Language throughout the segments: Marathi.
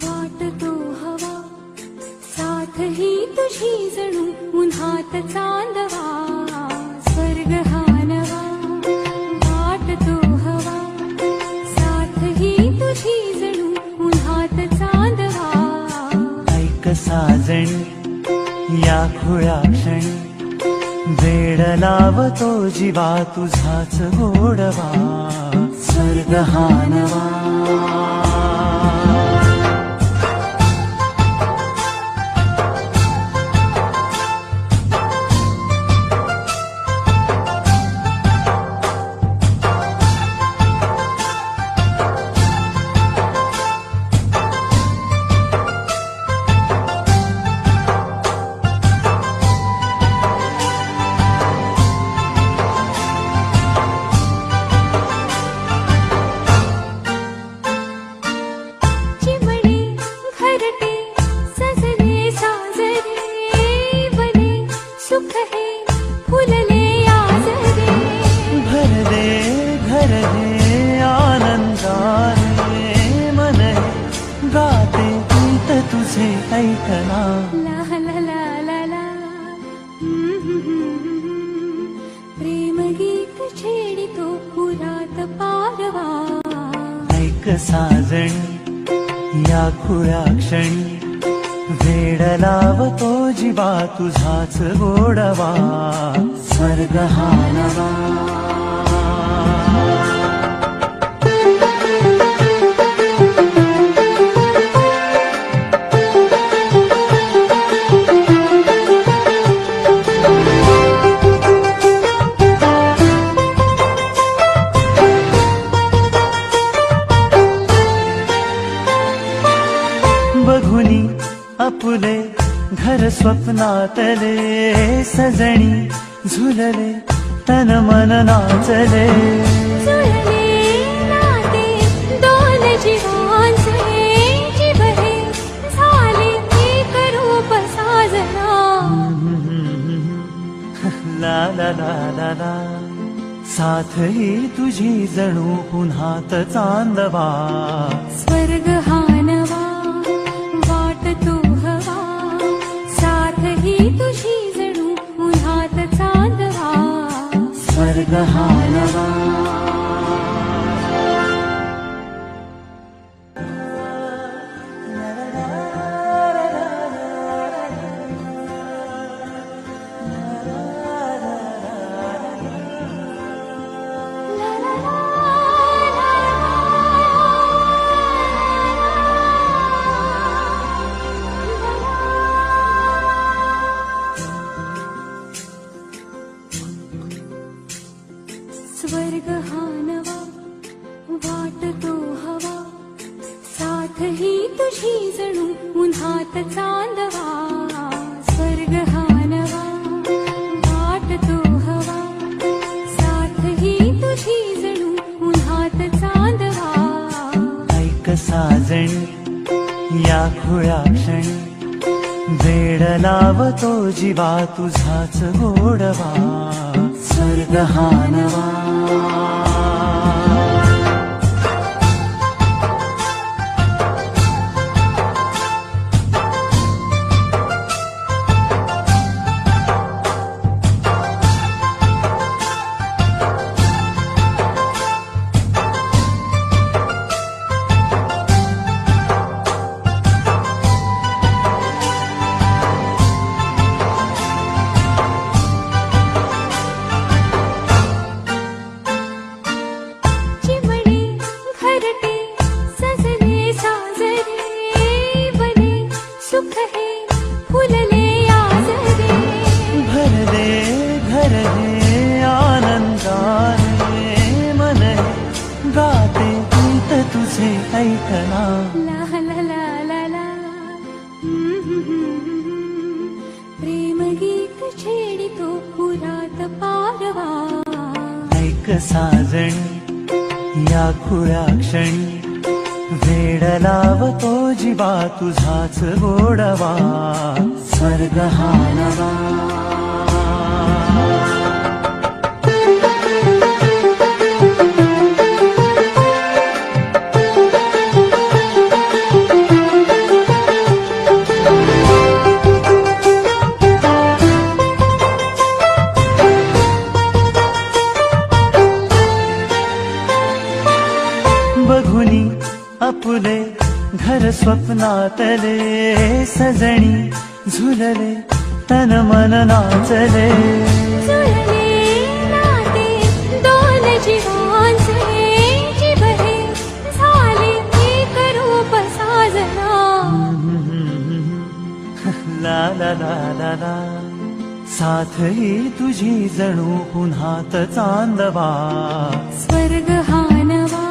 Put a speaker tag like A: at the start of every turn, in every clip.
A: वाटतो हवा साथ ही तुझी जणू उन्हात चांदवा स्वर्ग हा नवा वाटतो हवा साथ ही तुझी जणू उन्हात चांदवा
B: ऐक साजणी या खुळ्या क्षणी वेड लावतो जीवा तुझाच गोडवा स्वर्ग हा नवा तुझे ऐकना
A: ला ला ला ला ला प्रेम गीत छेडितो पुरात पारवा
B: ऐक साजणी या खुळ्या क्षणी वेड लावतो जीवा तुझाच गोडवा स्वर्ग हा नवा बघुनी आपुले घर स्वप्नातले सजणी झुलले तन मन नाचले
A: नाते दोन जीवांचे जीव हे झाले एक रूप साजना
B: ला ला ला ला ला साथ ही तुझी जणू पुन्हात चांदवा
A: स्वर्ग हा नवा वाटतो हवा साथ ही तुझी जणू उन्हात चांदवा
B: स्वर्ग हा नवा
A: स्वर्ग हा नवा वाटतो हवा साथ ही तुझी जणू उन्हात चांदवा स्वर्ग हा नवा वाटतो हवा साथ ही तुझी जणू उन्हात चांदवा
B: ऐक साजणी या खुळ्या क्षणी वेड लावतो जीवा तुझाच गोडवा स्वर्ग हा नवा तुझे ऐकना
A: ला ला ला ला ला प्रेम गीत छेडितो पुरात पारवा
B: ऐक साजणी या खुळ्या क्षणी वेड लावतो जीवा तुझाच गोडवा स्वर्ग हा नवा स्वप्नातले सजणी झुलले तन मन नाचले
A: जुळले नाते दोन जीवांचे जीव हे झाले एक रूप साजना
B: ला ला ला ला ला साथ ही तुझी जणू पुन्हात चांदवा
A: स्वर्ग हा नवा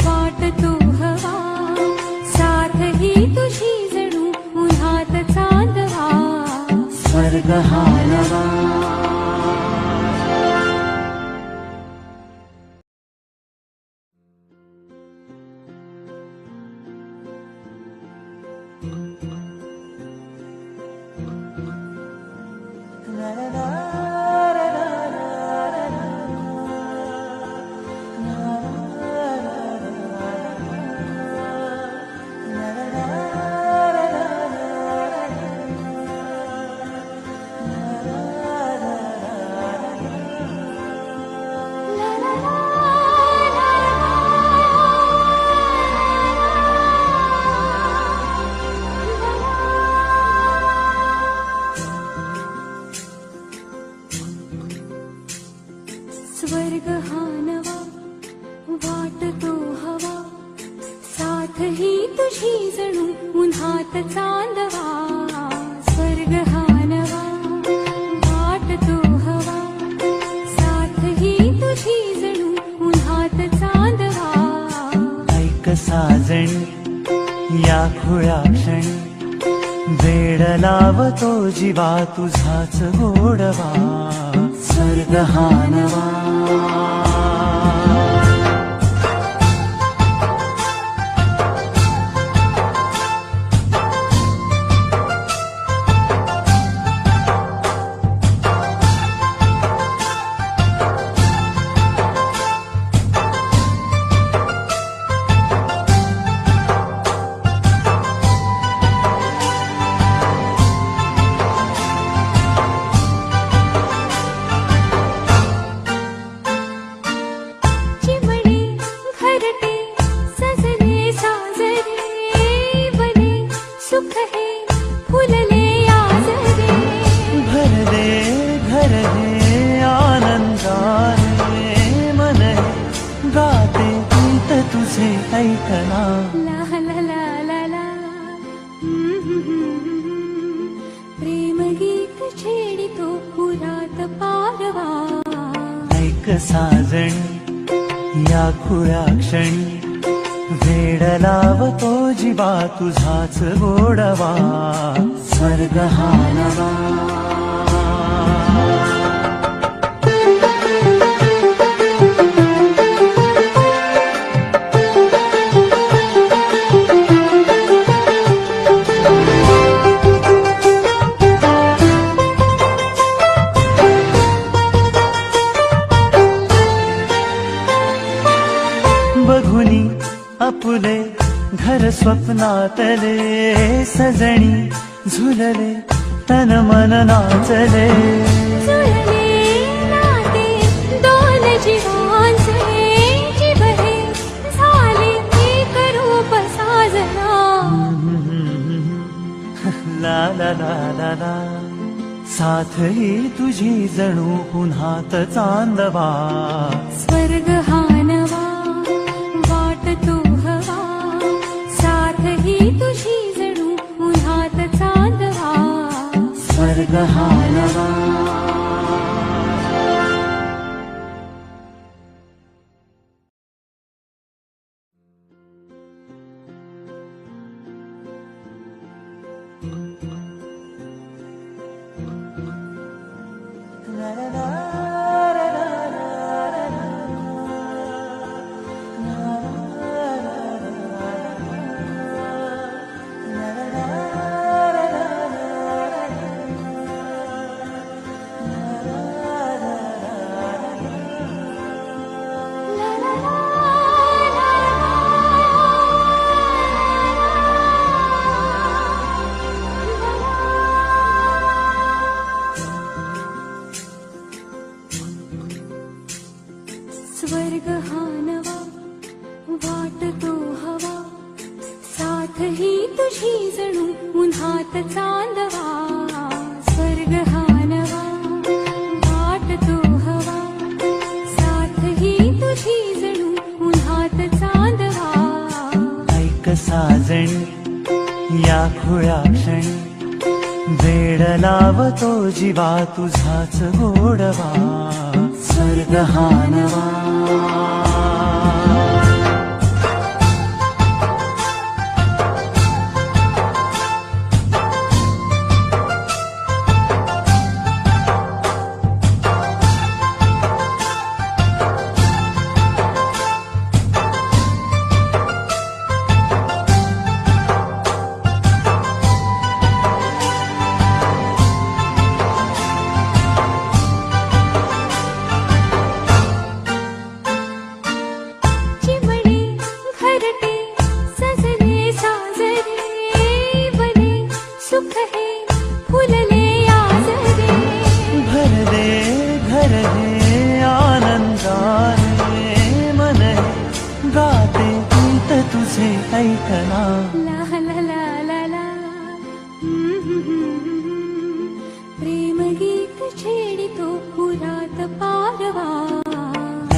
A: वाट तो हवा साथ ही तुझी जणू उन्हात चांदवा
B: स्वर्ग हा नवा
A: स्वर्ग हा नवा वाट तो हवा साथ ही तुझी जणू उन्हात चांदवा स्वर्ग हा नवा वाट तो हवा साथ ही तुझी जणू उन्हात चांदवा
B: ऐक साजणी या खुळ्या क्षणी वेड लावतो जीवा तुझाच गोडवा स्वर्ग हा नवा
A: चिमणे घरटे सजले साजरे बने सुख हे फुलले आजरे
B: भरले घर हे आनंदाने मन हे गाते गीत तुझे ऐकना
A: ला ला ला ला ला प्रेम गीत छेडितो पुरात पारवा
B: ऐक साजणी या खुळ्या क्षणी वेड लावतो जीवा तुझाच गोडवा स्वर्ग हा नवा बघुनी आपुले घर स्वप्नातले सजणी झुलले तन मन नाचले
A: जुळले नाते दोन जीवांचे जीव हे झाले एक रूप साजना
B: ला ला ला ला ला साथ ही तुझी जणू पुन्हात चांदवा
A: स्वर्ग हा नवा वाट तो हवा साथ ही तुझी जणू उन्हात चांदवा
B: स्वर्ग हा नवा ला ला ला ला ला ला ला.
A: तुझी जणू उन्हात चांदवा स्वर्ग हा नवा वाट तो हवा साथ ही तुझी जणू उन्हात चांदवा
B: ऐक साजणी या खुळ्या क्षणी वेड लावतो जीवा तुझाच गोडवा स्वर्ग हा नवा
A: सुख है फुलले आजरे
B: भरले घर हे आनंदाने मन हे गाते गीत तुझे ऐकना
A: ला ला ला ला ला प्रेम गीत छेडितो पुरात पारवा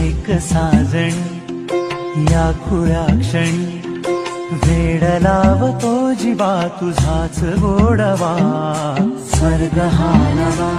B: ऐक साजणी या खुळ्या क्षणी वेड लावतो जीवा तुझाच गोडवा स्वर्ग हा नवा